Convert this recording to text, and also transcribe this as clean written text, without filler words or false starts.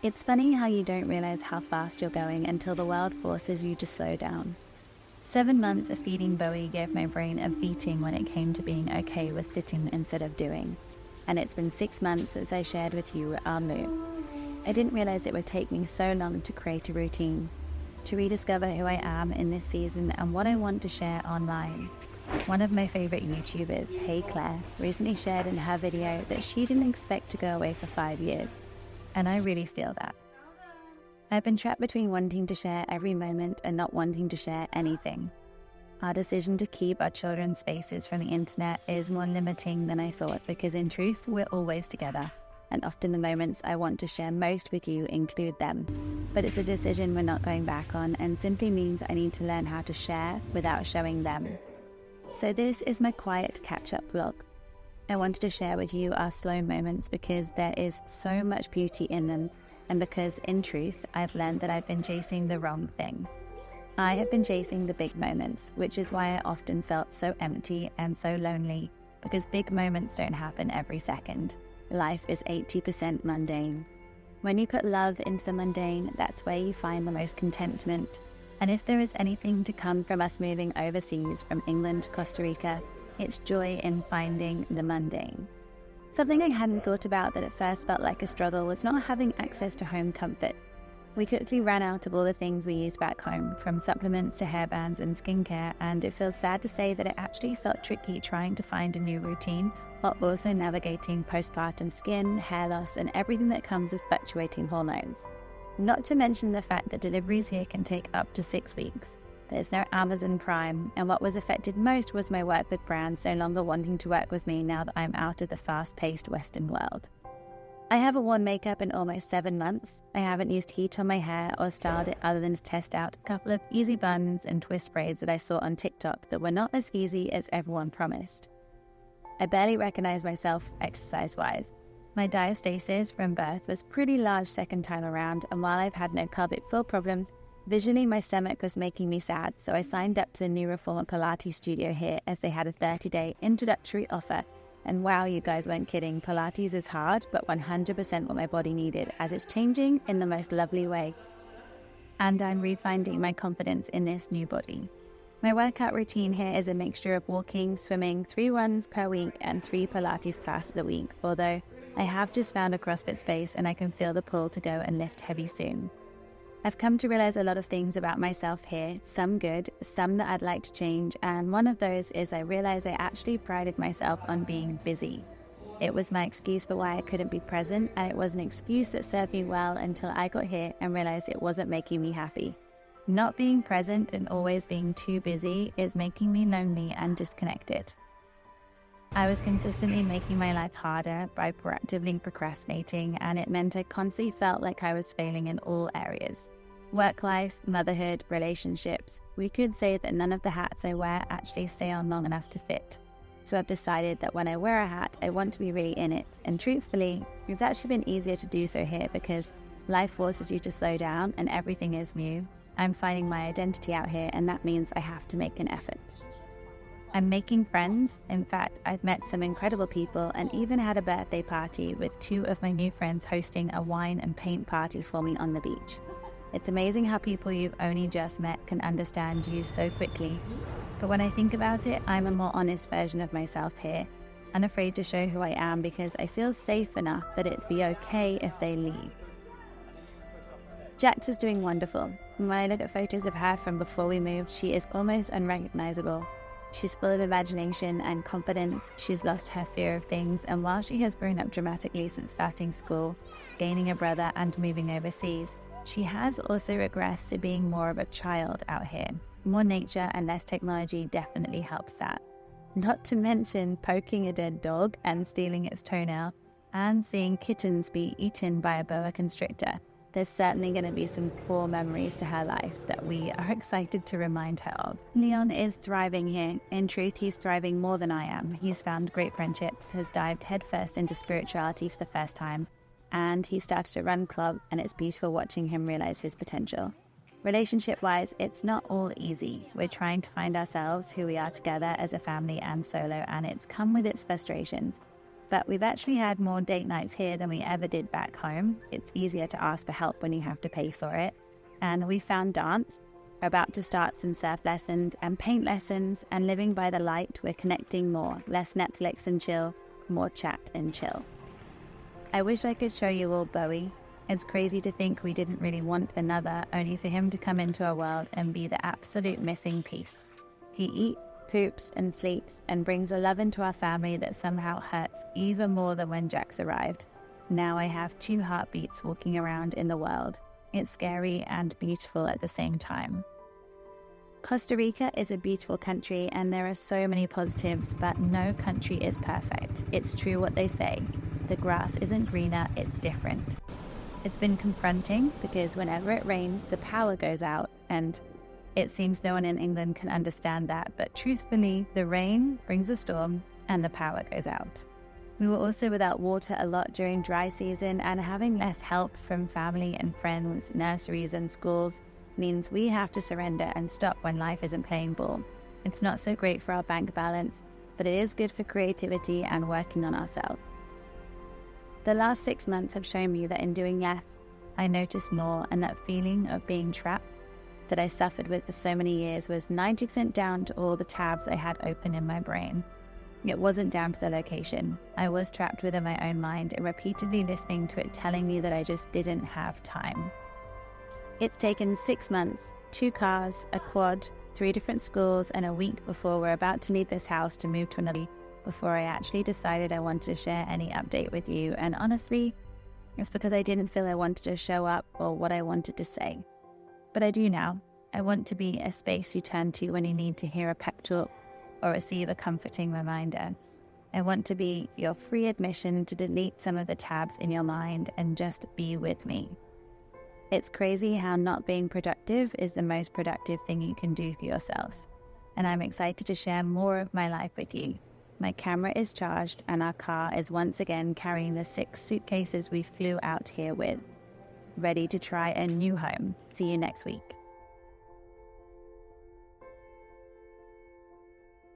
It's funny how you don't realize how fast you're going until the world forces you to slow down. 7 months of feeding Bowie gave my brain a beating when it came to being okay with sitting instead of doing. And it's been 6 months since I shared with you our move. I didn't realize it would take me so long to create a routine, to rediscover who I am in this season and what I want to share online. One of my favorite YouTubers, Hey Claire, recently shared in her video that she didn't expect to go away for 5 years. And I really feel that. I've been trapped between wanting to share every moment and not wanting to share anything. Our decision to keep our children's faces from the internet is more limiting than I thought because in truth, we're always together. And often the moments I want to share most with you include them. But it's a decision we're not going back on and simply means I need to learn how to share without showing them. So this is my quiet catch-up vlog. I wanted to share with you our slow moments because there is so much beauty in them and because, in truth, I've learned that I've been chasing the wrong thing. I have been chasing the big moments, which is why I often felt so empty and so lonely because big moments don't happen every second. Life is 80% mundane. When you put love into the mundane, that's where you find the most contentment. And if there is anything to come from us moving overseas from England to Costa Rica, it's joy in finding the mundane. Something I hadn't thought about that at first felt like a struggle was not having access to home comfort. We quickly ran out of all the things we used back home, from supplements to hairbands and skincare, and it feels sad to say that it actually felt tricky trying to find a new routine while also navigating postpartum skin, hair loss, and everything that comes with fluctuating hormones. Not to mention the fact that deliveries here can take up to 6 weeks. There's no Amazon Prime, and what was affected most was my work with brands no longer wanting to work with me now that I'm out of the fast-paced Western world. I haven't worn makeup in almost 7 months. I haven't used heat on my hair or styled it other than to test out a couple of easy buns and twist braids that I saw on TikTok that were not as easy as everyone promised. I barely recognize myself exercise-wise. My diastasis from birth was pretty large second time around, and while I've had no pelvic floor problems, visually my stomach was making me sad, so I signed up to the new Reformer Pilates studio here as they had a 30-day introductory offer. And wow, you guys weren't kidding, Pilates is hard, but 100% what my body needed, as it's changing in the most lovely way. And I'm refinding my confidence in this new body. My workout routine here is a mixture of walking, swimming, 3 runs per week, and 3 Pilates classes a week, although I have just found a CrossFit space and I can feel the pull to go and lift heavy soon. I've come to realize a lot of things about myself here, some good, some that I'd like to change, and one of those is I realized I actually prided myself on being busy. It was my excuse for why I couldn't be present, and it was an excuse that served me well until I got here and realized it wasn't making me happy. Not being present and always being too busy is making me lonely and disconnected. I was consistently making my life harder by proactively procrastinating, and it meant I constantly felt like I was failing in all areas. Work life, motherhood, relationships. We could say that none of the hats I wear actually stay on long enough to fit. So I've decided that when I wear a hat, I want to be really in it. And truthfully, it's actually been easier to do so here because life forces you to slow down and everything is new. I'm finding my identity out here, and that means I have to make an effort. I'm making friends. In fact, I've met some incredible people and even had a birthday party with 2 of my new friends hosting a wine and paint party for me on the beach. It's amazing how people you've only just met can understand you so quickly. But when I think about it, I'm a more honest version of myself here, unafraid to show who I am because I feel safe enough that it'd be okay if they leave. Jax is doing wonderful. When I look at photos of her from before we moved, she is almost unrecognizable. She's full of imagination and confidence. She's lost her fear of things, and while she has grown up dramatically since starting school, gaining a brother and moving overseas, she has also regressed to being more of a child out here. More nature and less technology definitely helps that. Not to mention poking a dead dog and stealing its toenail, and seeing kittens be eaten by a boa constrictor. There's certainly going to be some core memories to her life that we are excited to remind her of. Leon is thriving here. In truth, he's thriving more than I am. He's found great friendships, has dived headfirst into spirituality for the first time, and he started a run club, and it's beautiful watching him realize his potential. Relationship-wise, it's not all easy. We're trying to find ourselves, who we are together as a family and solo, and it's come with its frustrations. But we've actually had more date nights here than we ever did back home. It's easier to ask for help when you have to pay for it. And we found dance. We're about to start some surf lessons and paint lessons, and living by the light, we're connecting more. Less Netflix and chill, more chat and chill. I wish I could show you all Bowie. It's crazy to think we didn't really want another, only for him to come into our world and be the absolute missing piece. He eats, poops and sleeps and brings a love into our family that somehow hurts even more than when Jax arrived. Now I have 2 heartbeats walking around in the world. It's scary and beautiful at the same time. Costa Rica is a beautiful country and there are so many positives, but no country is perfect. It's true what they say. The grass isn't greener, it's different. It's been confronting because whenever it rains, the power goes out, and it seems no one in England can understand that, but truthfully, the rain brings a storm and the power goes out. We were also without water a lot during dry season, and having less help from family and friends, nurseries and schools means we have to surrender and stop when life isn't playing ball. It's not so great for our bank balance, but it is good for creativity and working on ourselves. The last 6 months have shown me that in doing less, I noticed more, and that feeling of being trapped that I suffered with for so many years was 90% down to all the tabs I had open in my brain. It wasn't down to the location. I was trapped within my own mind and repeatedly listening to it telling me that I just didn't have time. It's taken 6 months, 2 cars, a quad, 3 different schools, and a week before we're about to leave this house to move to another, before I actually decided I wanted to share any update with you. And honestly, it's because I didn't feel I wanted to show up or what I wanted to say. But I do now. I want to be a space you turn to when you need to hear a pep talk or receive a comforting reminder. I want to be your free admission to delete some of the tabs in your mind and just be with me. It's crazy how not being productive is the most productive thing you can do for yourselves. And I'm excited to share more of my life with you. My camera is charged and our car is once again carrying the 6 suitcases we flew out here with. Ready to try a new home. See you next week.